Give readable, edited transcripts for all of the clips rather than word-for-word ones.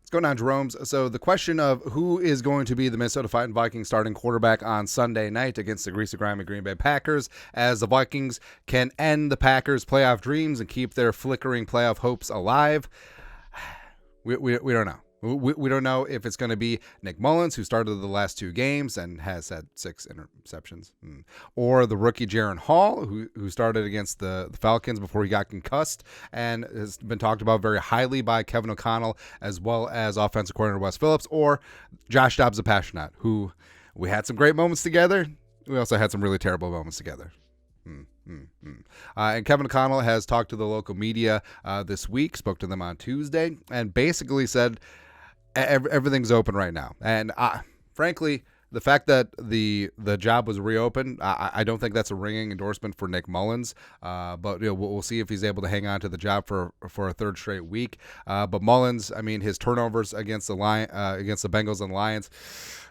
What's going on, Jeromes? So the question of who is going to be the Minnesota Vikings starting quarterback on Sunday night against the greasy, grimy Green Bay Packers, as the Vikings can end the Packers' playoff dreams and keep their flickering playoff hopes alive. We don't know. We don't know if it's going to be Nick Mullins, who started the last two games and has had 6 interceptions, or the rookie Jaren Hall, who started against the Falcons before he got concussed and has been talked about very highly by Kevin O'Connell as well as offensive coordinator Wes Phillips, or Josh Dobbs, the Passionate, who we had some great moments together. We also had some really terrible moments together. And Kevin O'Connell has talked to the local media this week, spoke to them on Tuesday, and basically said everything's open right now. And frankly, the fact that the job was reopened, I don't think that's a ringing endorsement for Nick Mullins. But we'll see if he's able to hang on to the job for a third straight week. But Mullins, I mean, his turnovers against the Bengals and Lions,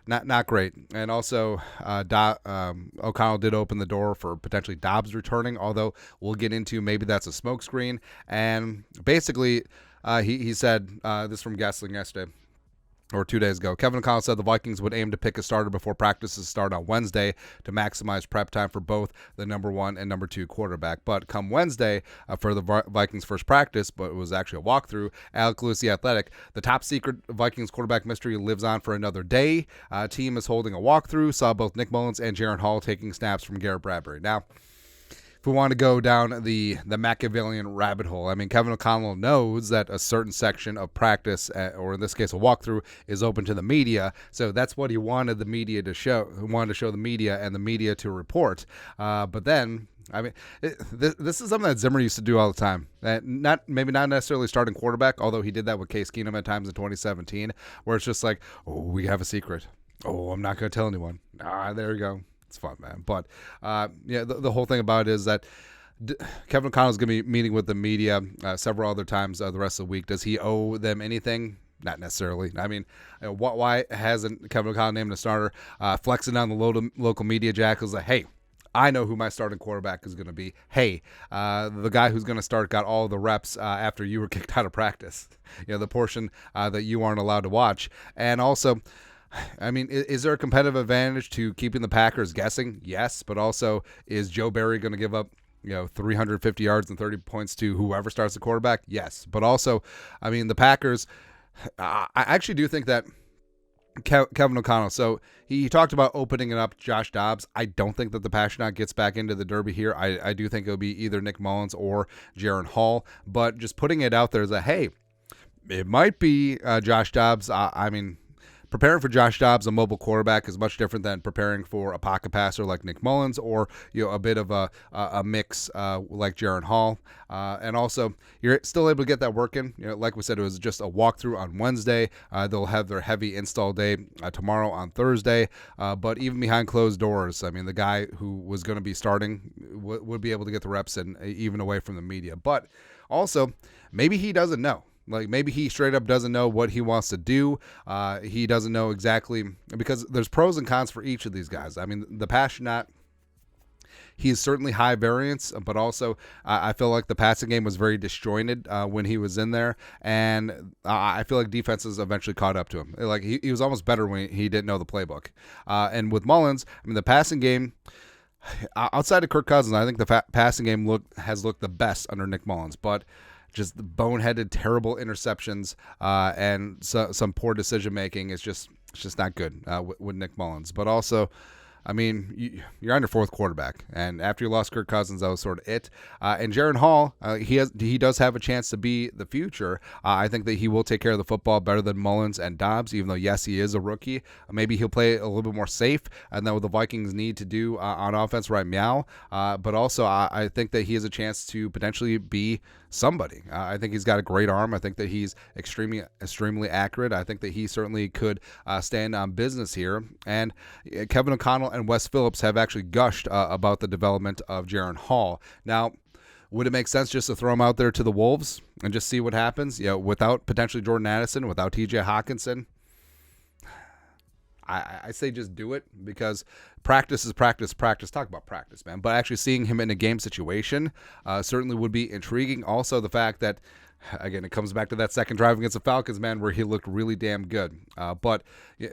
not great. And also, O'Connell did open the door for potentially Dobbs returning, although we'll get into maybe that's a smokescreen. And basically, he said, this from Gessling yesterday, or 2 days ago, Kevin O'Connell said the Vikings would aim to pick a starter before practices start on Wednesday to maximize prep time for both the number 1 and number 2 quarterback. But come Wednesday, for the Vikings' first practice, but it was actually a walkthrough, Alec Lewis, the Athletic, the top secret Vikings quarterback mystery lives on for another day. Team is holding a walkthrough, saw both Nick Mullins and Jaren Hall taking snaps from Garrett Bradbury. Now, if we want to go down the Machiavellian rabbit hole, I mean, Kevin O'Connell knows that a certain section of practice, or in this case a walkthrough, is open to the media. So that's what he wanted the media to show. He wanted to show the media and the media to report. But then, I mean, this is something that Zimmer used to do all the time. Maybe not necessarily starting quarterback, although he did that with Case Keenum at times in 2017, where it's just like, oh, we have a secret. Oh, I'm not going to tell anyone. There you go. It's fun, man. But the whole thing about it is that Kevin O'Connell is going to be meeting with the media several other times the rest of the week. Does he owe them anything? Not necessarily. I mean, why hasn't Kevin O'Connell named a starter? Flexing on the local media jackals like, hey, I know who my starting quarterback is going to be. Hey, the guy who's going to start got all the reps after you were kicked out of practice. The portion that you aren't allowed to watch. And also, I mean, is there a competitive advantage to keeping the Packers guessing? Yes, but also, is Joe Barry going to give up 350 yards and 30 points to whoever starts the quarterback? Yes, but also, I mean, the Packers, I actually do think that Kevin O'Connell, so he talked about opening it up to Josh Dobbs. I don't think that the Passionate gets back into the Derby here. I do think it'll be either Nick Mullins or Jaren Hall, but just putting it out there is that, hey, it might be Josh Dobbs. I mean, preparing for Josh Dobbs, a mobile quarterback, is much different than preparing for a pocket passer like Nick Mullins, or a bit of a mix like Jaren Hall. And also, you're still able to get that working. Like we said, it was just a walkthrough on Wednesday. They'll have their heavy install day tomorrow on Thursday. But even behind closed doors, I mean, the guy who was going to be starting would be able to get the reps in, even away from the media. But also, maybe he doesn't know. Like, maybe he straight up doesn't know what he wants to do. He doesn't know exactly, because there's pros and cons for each of these guys. I mean, the Passionate, he's certainly high variance, but also I feel like the passing game was very disjointed when he was in there, and I feel like defenses eventually caught up to him. Like, he was almost better when he didn't know the playbook. And with Mullins, I mean, the passing game, outside of Kirk Cousins, I think the passing game has looked the best under Nick Mullins, but just the boneheaded, terrible interceptions and some poor decision making is just not good with Nick Mullins. But also, I mean, you're on your 4th quarterback, and after you lost Kirk Cousins, that was sort of it. And Jaren Hall, he does have a chance to be the future. I think that he will take care of the football better than Mullins and Dobbs, even though, yes, he is a rookie. Maybe he'll play a little bit more safe, and then what the Vikings need to do on offense, right meow. But also, I think that he has a chance to potentially be somebody. I think he's got a great arm. I think that he's extremely accurate. I think that he certainly could stand on business here. And Kevin O'Connell and Wes Phillips have actually gushed about the development of Jaren Hall. Now, would it make sense just to throw him out there to the Wolves and just see what happens? Without potentially Jordan Addison, without TJ Hawkinson? I say just do it, because practice is practice. Talk about practice, man. But actually seeing him in a game situation certainly would be intriguing. Also, the fact that Again, it comes back to that second drive against the Falcons, man, where he looked really damn good. But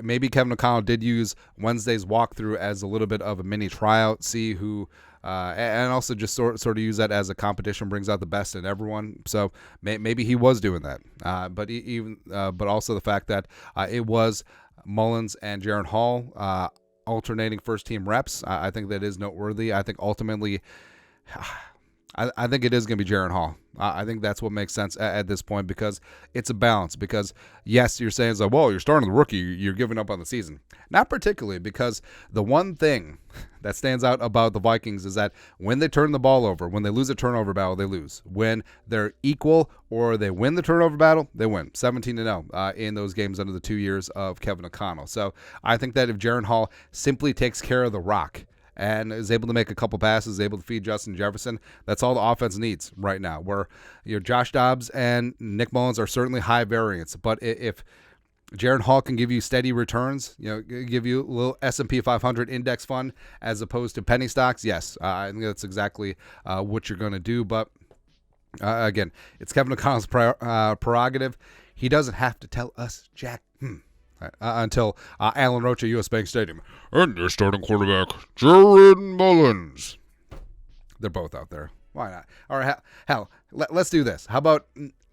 maybe Kevin O'Connell did use Wednesday's walkthrough as a little bit of a mini tryout, see who, and also just sort of use that as a competition, brings out the best in everyone. So maybe he was doing that. But also the fact that it was Mullins and Jaron Hall alternating first-team reps, I think that is noteworthy. I think ultimately, I think it is going to be Jaron Hall. I think that's what makes sense at this point, because it's a balance. Because, yes, you're saying, like, well, you're starting the rookie, you're giving up on the season. Not particularly, because the one thing that stands out about the Vikings is that when they turn the ball over, when they lose a turnover battle, they lose. When they're equal or they win the turnover battle, they win 17-0 in those games under the 2 years of Kevin O'Connell. So I think that if Jaron Hall simply takes care of the rock and is able to make a couple passes, able to feed Justin Jefferson, that's all the offense needs right now. Where Josh Dobbs and Nick Mullins are certainly high variance, but if Jaron Hall can give you steady returns, give you a little S&P 500 index fund as opposed to penny stocks, yes, I think that's exactly what you're going to do. But again, it's Kevin O'Connell's prerogative. He doesn't have to tell us jack. Until Alan Roach at U.S. Bank Stadium. And your starting quarterback, Jared Mullins. They're both out there. Why not? All right, hell, let's do this. How about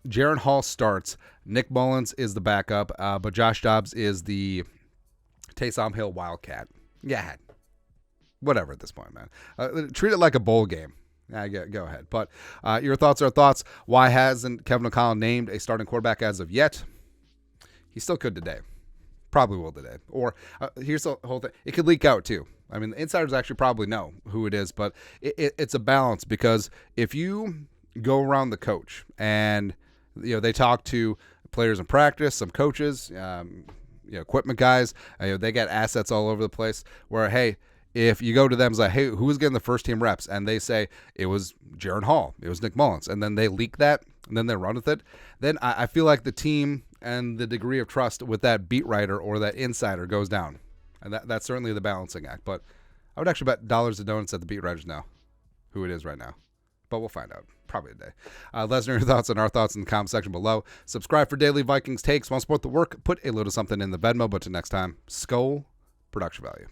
Jaron Hall starts, Nick Mullins is the backup, but Josh Dobbs is the Taysom Hill Wildcat. Yeah, whatever at this point, man. Treat it like a bowl game. Go ahead. But your thoughts are thoughts. Why hasn't Kevin O'Connell named a starting quarterback as of yet? He still could today. Probably will today. Or here's the whole thing. It could leak out too. I mean, the insiders actually probably know who it is, but it's a balance, because if you go around the coach and they talk to players in practice, some coaches, equipment guys, they got assets all over the place. Where hey, if you go to them and say, hey, who's getting the first team reps, and they say it was Jaron Hall, it was Nick Mullins, and then they leak that and then they run with it, then I feel like the team and the degree of trust with that beat writer or that insider goes down. And that's certainly the balancing act. But I would actually bet dollars to donuts that the beat writers know who it is right now. But we'll find out probably today. Let us know your thoughts and our thoughts in the comment section below. Subscribe for daily Vikings takes. Want to support the work? Put a little something in the Venmo. But till next time, Skol, production value.